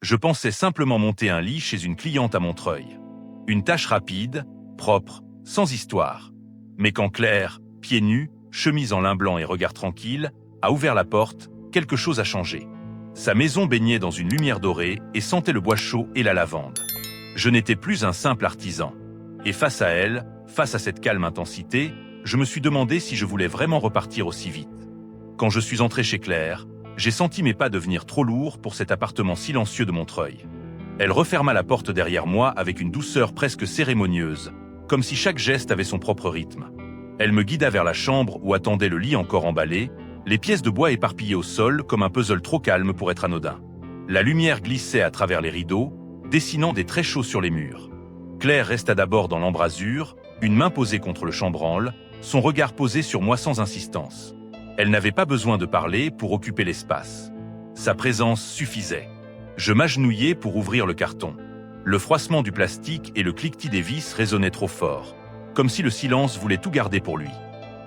Je pensais simplement monter un lit chez une cliente à Montreuil. Une tâche rapide, propre, sans histoire. Mais quand Claire, pieds nus, chemise en lin blanc et regard tranquille, a ouvert la porte, quelque chose a changé. Sa maison baignait dans une lumière dorée et sentait le bois chaud et la lavande. Je n'étais plus un simple artisan. Et face à elle, face à cette calme intensité, je me suis demandé si je voulais vraiment repartir aussi vite. Quand je suis entré chez Claire, j'ai senti mes pas devenir trop lourds pour cet appartement silencieux de Montreuil. Elle referma la porte derrière moi avec une douceur presque cérémonieuse, comme si chaque geste avait son propre rythme. Elle me guida vers la chambre où attendait le lit encore emballé, les pièces de bois éparpillées au sol comme un puzzle trop calme pour être anodin. La lumière glissait à travers les rideaux, dessinant des traits chauds sur les murs. Claire resta d'abord dans l'embrasure, une main posée contre le chambranle, son regard posé sur moi sans insistance. Elle n'avait pas besoin de parler pour occuper l'espace. Sa présence suffisait. Je m'agenouillai pour ouvrir le carton. Le froissement du plastique et le cliquetis des vis résonnaient trop fort, comme si le silence voulait tout garder pour lui.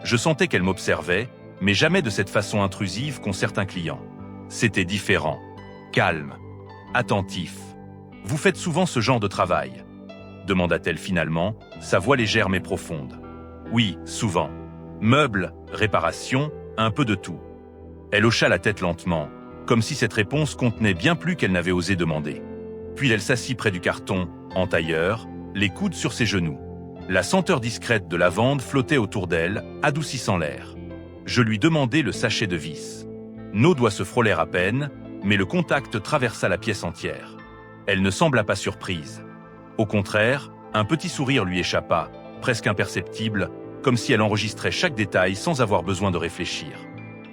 Je sentais qu'elle m'observait, mais jamais de cette façon intrusive qu'ont certains clients. C'était différent. Calme. Attentif. « Vous faites souvent ce genre de travail ?» demanda-t-elle finalement, sa voix légère mais profonde. « Oui, souvent. Meubles, réparations, un peu de tout. » Elle hocha la tête lentement, comme si cette réponse contenait bien plus qu'elle n'avait osé demander. Puis elle s'assit près du carton, en tailleur, les coudes sur ses genoux. La senteur discrète de lavande flottait autour d'elle, adoucissant l'air. Je lui demandai le sachet de vis. Nos doigts se frôlèrent à peine, mais le contact traversa la pièce entière. Elle ne sembla pas surprise. Au contraire, un petit sourire lui échappa, presque imperceptible, comme si elle enregistrait chaque détail sans avoir besoin de réfléchir.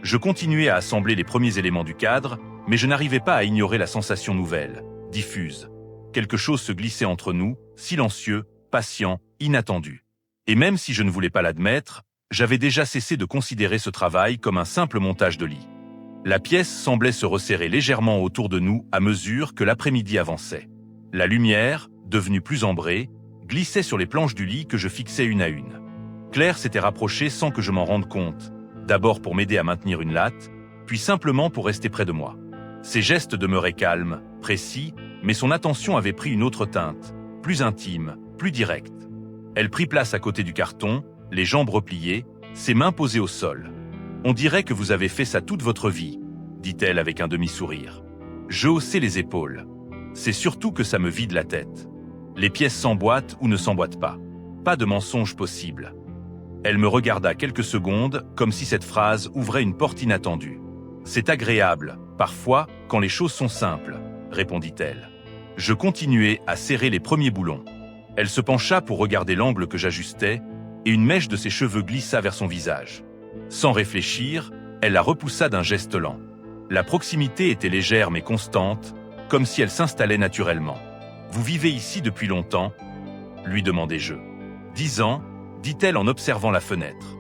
Je continuais à assembler les premiers éléments du cadre, mais je n'arrivais pas à ignorer la sensation nouvelle, diffuse. Quelque chose se glissait entre nous, silencieux, patient, inattendu. Et même si je ne voulais pas l'admettre, j'avais déjà cessé de considérer ce travail comme un simple montage de lit. La pièce semblait se resserrer légèrement autour de nous à mesure que l'après-midi avançait. La lumière, devenue plus ambrée, glissait sur les planches du lit que je fixais une à une. Claire s'était rapprochée sans que je m'en rende compte, d'abord pour m'aider à maintenir une latte, puis simplement pour rester près de moi. Ses gestes demeuraient calmes, précis, mais son attention avait pris une autre teinte, plus intime, plus directe. Elle prit place à côté du carton, les jambes repliées, ses mains posées au sol. « On dirait que vous avez fait ça toute votre vie », dit-elle avec un demi-sourire. Je haussai les épaules. C'est surtout que ça me vide la tête. Les pièces s'emboîtent ou ne s'emboîtent pas. Pas de mensonge possible. Elle me regarda quelques secondes, comme si cette phrase ouvrait une porte inattendue. « C'est agréable, parfois, quand les choses sont simples », répondit-elle. Je continuai à serrer les premiers boulons. Elle se pencha pour regarder l'angle que j'ajustais, et une mèche de ses cheveux glissa vers son visage. Sans réfléchir, elle la repoussa d'un geste lent. La proximité était légère mais constante, comme si elle s'installait naturellement. « Vous vivez ici depuis longtemps ?» lui demandai-je. « 10 ans, dit-elle en observant la fenêtre.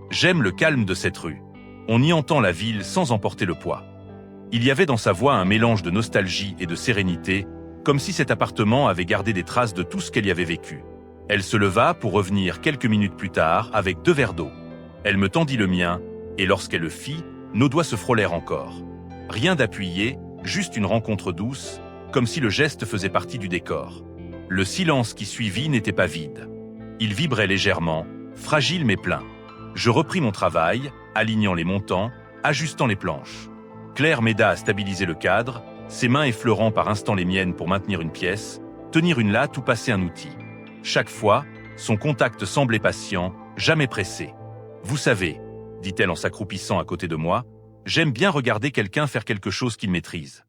J'aime le calme de cette rue. On y entend la ville sans en porter le poids. » Il y avait dans sa voix un mélange de nostalgie et de sérénité, comme si cet appartement avait gardé des traces de tout ce qu'elle y avait vécu. Elle se leva pour revenir quelques minutes plus tard avec 2 verres d'eau. Elle me tendit le mien, et lorsqu'elle le fit, nos doigts se frôlèrent encore. Rien d'appuyé, juste une rencontre douce, comme si le geste faisait partie du décor. Le silence qui suivit n'était pas vide. Il vibrait légèrement, fragile mais plein. Je repris mon travail, alignant les montants, ajustant les planches. Claire m'aida à stabiliser le cadre, ses mains effleurant par instants les miennes pour maintenir une pièce, tenir une latte ou passer un outil. Chaque fois, son contact semblait patient, jamais pressé. « Vous savez, » dit-elle en s'accroupissant à côté de moi, « j'aime bien regarder quelqu'un faire quelque chose qu'il maîtrise.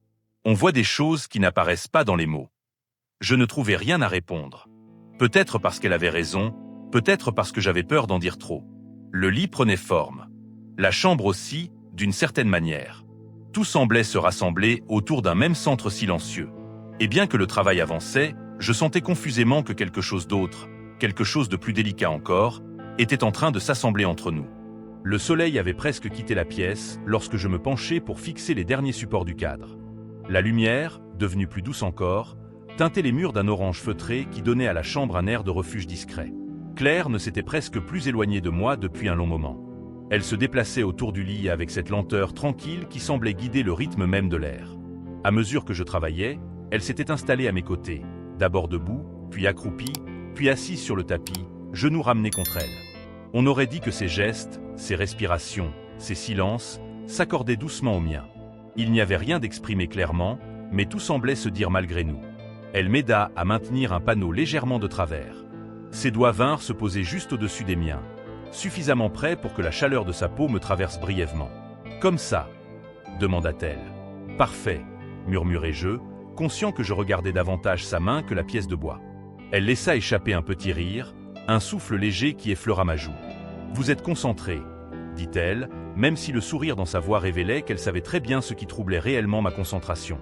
On voit des choses qui n'apparaissent pas dans les mots. » Je ne trouvais rien à répondre. Peut-être parce qu'elle avait raison, peut-être parce que j'avais peur d'en dire trop. Le lit prenait forme. La chambre aussi, d'une certaine manière. Tout semblait se rassembler autour d'un même centre silencieux. Et bien que le travail avançait, je sentais confusément que quelque chose d'autre, quelque chose de plus délicat encore, était en train de s'assembler entre nous. Le soleil avait presque quitté la pièce lorsque je me penchai pour fixer les derniers supports du cadre. La lumière, devenue plus douce encore, teintait les murs d'un orange feutré qui donnait à la chambre un air de refuge discret. Claire ne s'était presque plus éloignée de moi depuis un long moment. Elle se déplaçait autour du lit avec cette lenteur tranquille qui semblait guider le rythme même de l'air. À mesure que je travaillais, Elle s'était installée à mes côtés, d'abord debout, puis accroupie, puis assise sur le tapis, genoux ramenés contre elle. On aurait dit que ses gestes, ses respirations, ses silences, s'accordaient doucement aux miens. Il n'y avait rien d'exprimé clairement, mais tout semblait se dire malgré nous. Elle m'aida à maintenir un panneau légèrement de travers. Ses doigts vinrent se poser juste au-dessus des miens, suffisamment près pour que la chaleur de sa peau me traverse brièvement. « Comme ça ?» demanda-t-elle. « Parfait » murmurai-je, conscient que je regardais davantage sa main que la pièce de bois. Elle laissa échapper un petit rire, un souffle léger qui effleura ma joue. « Vous êtes concentré » dit-elle, même si le sourire dans sa voix révélait qu'elle savait très bien ce qui troublait réellement ma concentration.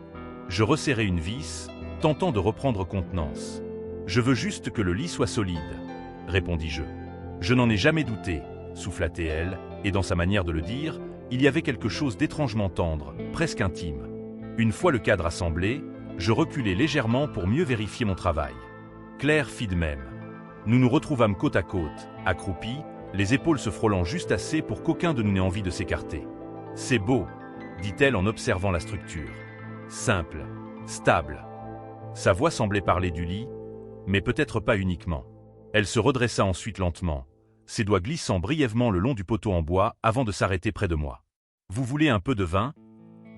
Je resserrai une vis, tentant de reprendre contenance. « Je veux juste que le lit soit solide » répondis-je. « Je n'en ai jamais douté » souffla-t-elle, et dans sa manière de le dire, il y avait quelque chose d'étrangement tendre, presque intime. Une fois le cadre assemblé, je reculai légèrement pour mieux vérifier mon travail. Claire fit de même. Nous nous retrouvâmes côte à côte, accroupis, les épaules se frôlant juste assez pour qu'aucun de nous n'ait envie de s'écarter. « C'est beau » dit-elle en observant la structure. Simple, stable. Sa voix semblait parler du lit, mais peut-être pas uniquement. Elle se redressa ensuite lentement, ses doigts glissant brièvement le long du poteau en bois avant de s'arrêter près de moi. « Vous voulez un peu de vin ?»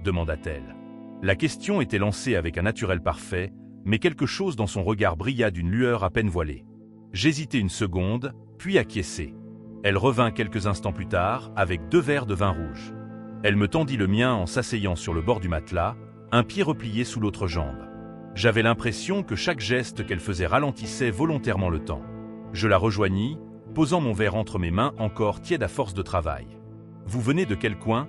demanda-t-elle. La question était lancée avec un naturel parfait, mais quelque chose dans son regard brilla d'une lueur à peine voilée. J'hésitai une seconde, puis acquiesçai. Elle revint quelques instants plus tard avec 2 verres de vin rouge. Elle me tendit le mien en s'asseyant sur le bord du matelas, un pied replié sous l'autre jambe. J'avais l'impression que chaque geste qu'elle faisait ralentissait volontairement le temps. Je la rejoignis, posant mon verre entre mes mains encore tièdes à force de travail. « Vous venez de quel coin ?»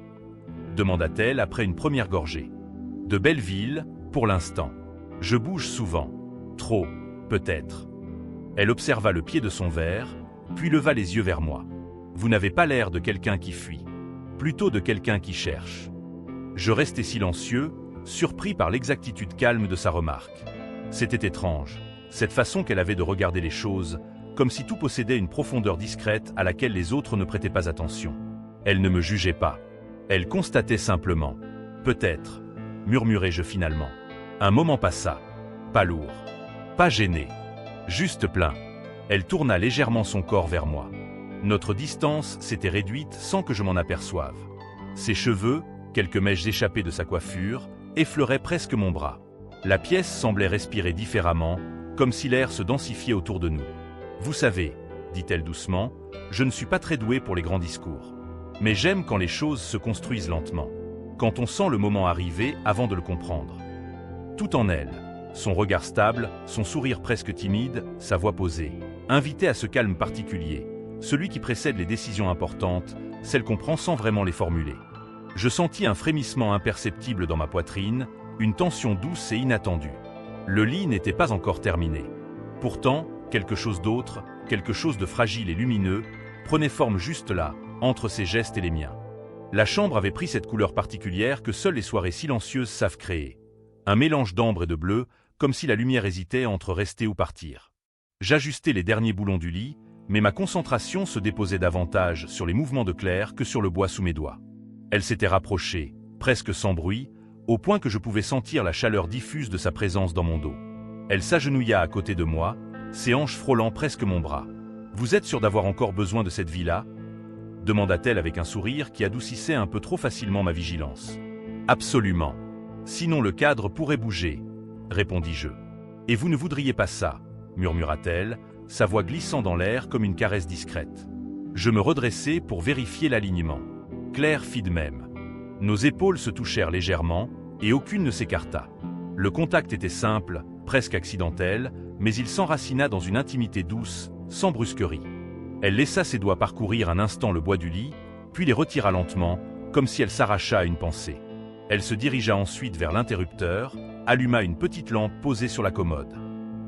demanda-t-elle après une première gorgée. « De Belleville, pour l'instant. Je bouge souvent. Trop, peut-être. » Elle observa le pied de son verre, puis leva les yeux vers moi. « Vous n'avez pas l'air de quelqu'un qui fuit, plutôt de quelqu'un qui cherche. » Je restai silencieux, surpris par l'exactitude calme de sa remarque. C'était étrange, cette façon qu'elle avait de regarder les choses, comme si tout possédait une profondeur discrète à laquelle les autres ne prêtaient pas attention. Elle ne me jugeait pas. Elle constatait simplement. « Peut-être », murmurai-je finalement. Un moment passa. Pas lourd, pas gêné, juste plein. Elle tourna légèrement son corps vers moi. Notre distance s'était réduite sans que je m'en aperçoive. Ses cheveux, quelques mèches échappées de sa coiffure, effleuraient presque mon bras. La pièce semblait respirer différemment, comme si l'air se densifiait autour de nous. « Vous savez, » dit-elle doucement, « je ne suis pas très douée pour les grands discours. Mais j'aime quand les choses se construisent lentement, quand on sent le moment arriver avant de le comprendre. » Tout en elle, son regard stable, son sourire presque timide, sa voix posée, invitaient à ce calme particulier, celui qui précède les décisions importantes, celles qu'on prend sans vraiment les formuler. Je sentis un frémissement imperceptible dans ma poitrine, une tension douce et inattendue. Le lit n'était pas encore terminé. Pourtant, quelque chose d'autre, quelque chose de fragile et lumineux, prenait forme juste là, entre ses gestes et les miens. La chambre avait pris cette couleur particulière que seules les soirées silencieuses savent créer. Un mélange d'ambre et de bleu, comme si la lumière hésitait entre rester ou partir. J'ajustai les derniers boulons du lit, mais ma concentration se déposait davantage sur les mouvements de Claire que sur le bois sous mes doigts. Elle s'était rapprochée, presque sans bruit, au point que je pouvais sentir la chaleur diffuse de sa présence dans mon dos. Elle s'agenouilla à côté de moi, ses hanches frôlant presque mon bras. « Vous êtes sûr d'avoir encore besoin de cette vie-là » demanda-t-elle avec un sourire qui adoucissait un peu trop facilement ma vigilance. « Absolument. Sinon le cadre pourrait bouger, » répondis-je. « Et vous ne voudriez pas ça » murmura-t-elle, sa voix glissant dans l'air comme une caresse discrète. Je me redressai pour vérifier l'alignement. Claire fit de même. Nos épaules se touchèrent légèrement, et aucune ne s'écarta. Le contact était simple, presque accidentel, mais il s'enracina dans une intimité douce, sans brusquerie. Elle laissa ses doigts parcourir un instant le bois du lit, puis les retira lentement, comme si elle s'arrachât à une pensée. Elle se dirigea ensuite vers l'interrupteur, alluma une petite lampe posée sur la commode.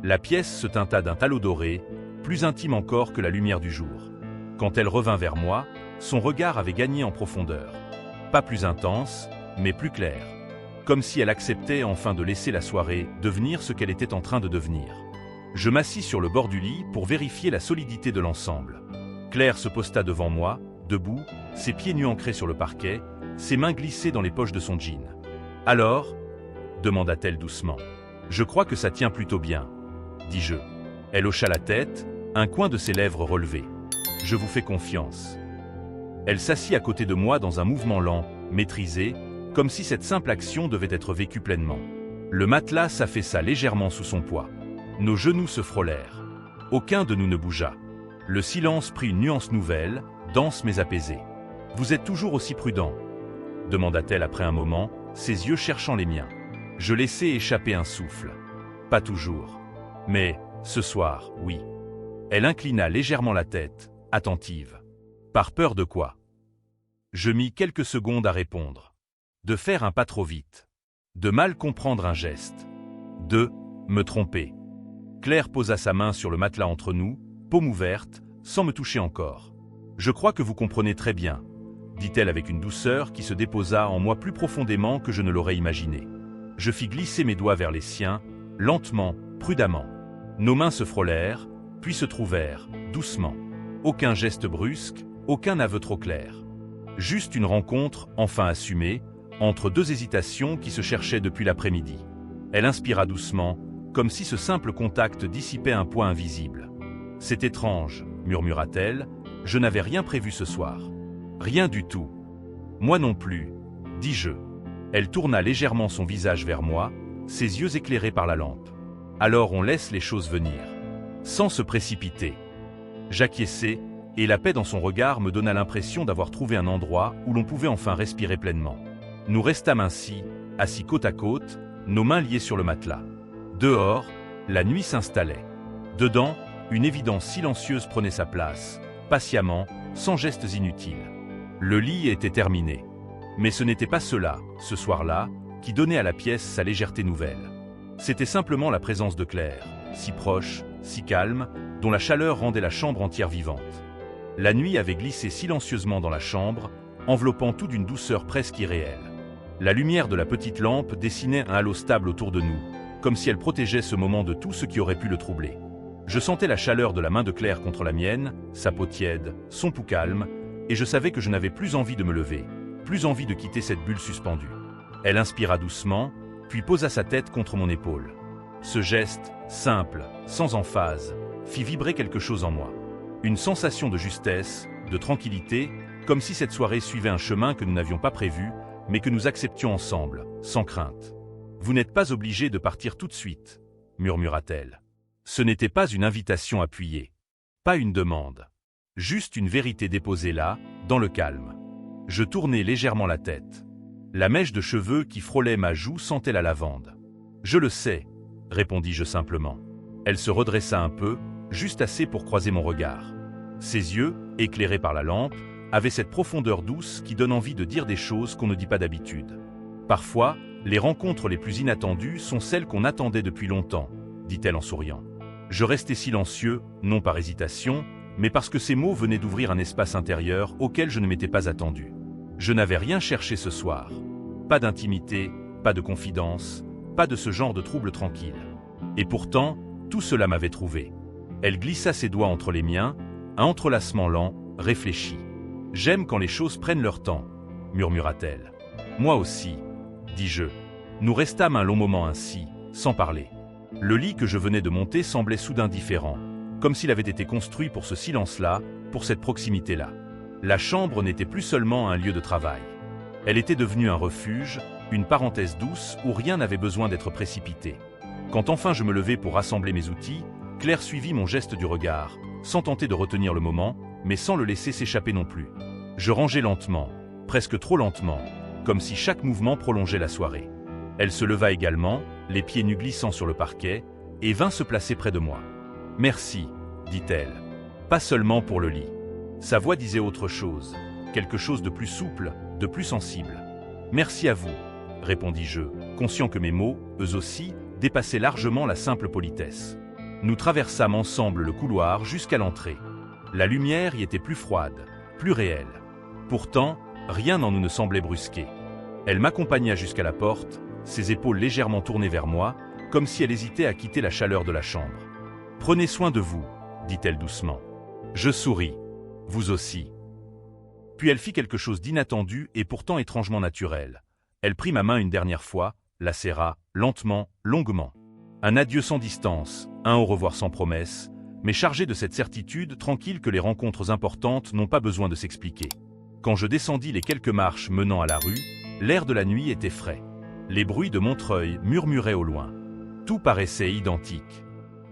La pièce se teinta d'un halo doré, plus intime encore que la lumière du jour. Quand elle revint vers moi, son regard avait gagné en profondeur. Pas plus intense, mais plus clair. Comme si elle acceptait enfin de laisser la soirée devenir ce qu'elle était en train de devenir. Je m'assis sur le bord du lit pour vérifier la solidité de l'ensemble. Claire se posta devant moi, debout, ses pieds nus ancrés sur le parquet, ses mains glissées dans les poches de son jean. « Alors » demanda-t-elle doucement. Je crois que ça tient plutôt bien, dis-je. Elle hocha la tête, un coin de ses lèvres relevé. Je vous fais confiance. Elle s'assit à côté de moi dans un mouvement lent, maîtrisé, comme si cette simple action devait être vécue pleinement. Le matelas s'affaissa légèrement sous son poids. Nos genoux se frôlèrent. Aucun de nous ne bougea. Le silence prit une nuance nouvelle, dense mais apaisée. « Vous êtes toujours aussi prudent ?» demanda-t-elle après un moment, ses yeux cherchant les miens. Je laissai échapper un souffle. « Pas toujours. Mais, ce soir, oui. » Elle inclina légèrement la tête, attentive. « Par peur de quoi ?» Je mis quelques secondes à répondre. De faire un pas trop vite. De mal comprendre un geste. De me tromper. Claire posa sa main sur le matelas entre nous, paume ouverte, sans me toucher encore. « Je crois que vous comprenez très bien, » dit-elle avec une douceur qui se déposa en moi plus profondément que je ne l'aurais imaginé. Je fis glisser mes doigts vers les siens, lentement, prudemment. Nos mains se frôlèrent, puis se trouvèrent, doucement. Aucun geste brusque, aucun aveu trop clair. Juste une rencontre, enfin assumée, entre deux hésitations qui se cherchaient depuis l'après-midi. Elle inspira doucement, comme si ce simple contact dissipait un poids invisible. « C'est étrange, » murmura-t-elle, « je n'avais rien prévu ce soir. » « Rien du tout. »« Moi non plus, » dis-je. Elle tourna légèrement son visage vers moi, ses yeux éclairés par la lampe. « Alors on laisse les choses venir. » Sans se précipiter. J'acquiesçai, et la paix dans son regard me donna l'impression d'avoir trouvé un endroit où l'on pouvait enfin respirer pleinement. Nous restâmes ainsi, assis côte à côte, nos mains liées sur le matelas. Dehors, la nuit s'installait. Dedans, une évidence silencieuse prenait sa place, patiemment, sans gestes inutiles. Le lit était terminé. Mais ce n'était pas cela, ce soir-là, qui donnait à la pièce sa légèreté nouvelle. C'était simplement la présence de Claire, si proche, si calme, dont la chaleur rendait la chambre entière vivante. La nuit avait glissé silencieusement dans la chambre, enveloppant tout d'une douceur presque irréelle. La lumière de la petite lampe dessinait un halo stable autour de nous, comme si elle protégeait ce moment de tout ce qui aurait pu le troubler. Je sentais la chaleur de la main de Claire contre la mienne, sa peau tiède, son pouls calme, et je savais que je n'avais plus envie de me lever, plus envie de quitter cette bulle suspendue. Elle inspira doucement, puis posa sa tête contre mon épaule. Ce geste, simple, sans emphase, fit vibrer quelque chose en moi. Une sensation de justesse, de tranquillité, comme si cette soirée suivait un chemin que nous n'avions pas prévu, mais que nous acceptions ensemble, sans crainte. « Vous n'êtes pas obligé de partir tout de suite, » murmura-t-elle. Ce n'était pas une invitation appuyée, pas une demande. Juste une vérité déposée là, dans le calme. Je tournai légèrement la tête. La mèche de cheveux qui frôlait ma joue sentait la lavande. « Je le sais, » répondis-je simplement. Elle se redressa un peu, juste assez pour croiser mon regard. Ses yeux, éclairés par la lampe, avaient cette profondeur douce qui donne envie de dire des choses qu'on ne dit pas d'habitude. Parfois, les rencontres les plus inattendues sont celles qu'on attendait depuis longtemps, dit-elle en souriant. Je restai silencieux, non par hésitation, mais parce que ces mots venaient d'ouvrir un espace intérieur auquel je ne m'étais pas attendu. Je n'avais rien cherché ce soir. Pas d'intimité, pas de confidence, pas de ce genre de trouble tranquille. Et pourtant, tout cela m'avait trouvé. Elle glissa ses doigts entre les miens, un entrelacement lent, réfléchi. « J'aime quand les choses prennent leur temps, » murmura-t-elle. « Moi aussi, » dis-je. Nous restâmes un long moment ainsi, sans parler. Le lit que je venais de monter semblait soudain différent, comme s'il avait été construit pour ce silence-là, pour cette proximité-là. La chambre n'était plus seulement un lieu de travail. Elle était devenue un refuge, une parenthèse douce où rien n'avait besoin d'être précipité. Quand enfin je me levai pour rassembler mes outils, Claire suivit mon geste du regard, sans tenter de retenir le moment, mais sans le laisser s'échapper non plus. Je rangeai lentement, presque trop lentement, comme si chaque mouvement prolongeait la soirée. Elle se leva également, les pieds nus glissant sur le parquet, et vint se placer près de moi. « Merci, » dit-elle. Pas seulement pour le lit. Sa voix disait autre chose, quelque chose de plus souple, de plus sensible. « Merci à vous, » répondis-je, conscient que mes mots, eux aussi, dépassaient largement la simple politesse. Nous traversâmes ensemble le couloir jusqu'à l'entrée. La lumière y était plus froide, plus réelle. Pourtant, rien en nous ne semblait brusquer. Elle m'accompagna jusqu'à la porte, ses épaules légèrement tournées vers moi, comme si elle hésitait à quitter la chaleur de la chambre. « Prenez soin de vous, » dit-elle doucement. Je souris. « Vous aussi. » Puis elle fit quelque chose d'inattendu et pourtant étrangement naturel. Elle prit ma main une dernière fois, la serra, lentement, longuement. Un adieu sans distance, un au revoir sans promesse, mais chargé de cette certitude tranquille que les rencontres importantes n'ont pas besoin de s'expliquer. Quand je descendis les quelques marches menant à la rue, l'air de la nuit était frais. Les bruits de Montreuil murmuraient au loin. Tout paraissait identique.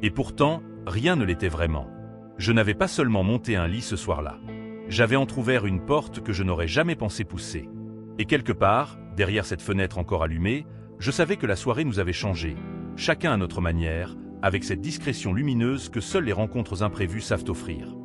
Et pourtant, rien ne l'était vraiment. Je n'avais pas seulement monté un lit ce soir-là. J'avais entrouvert une porte que je n'aurais jamais pensé pousser. Et quelque part, derrière cette fenêtre encore allumée, je savais que la soirée nous avait changé, chacun à notre manière, avec cette discrétion lumineuse que seules les rencontres imprévues savent offrir.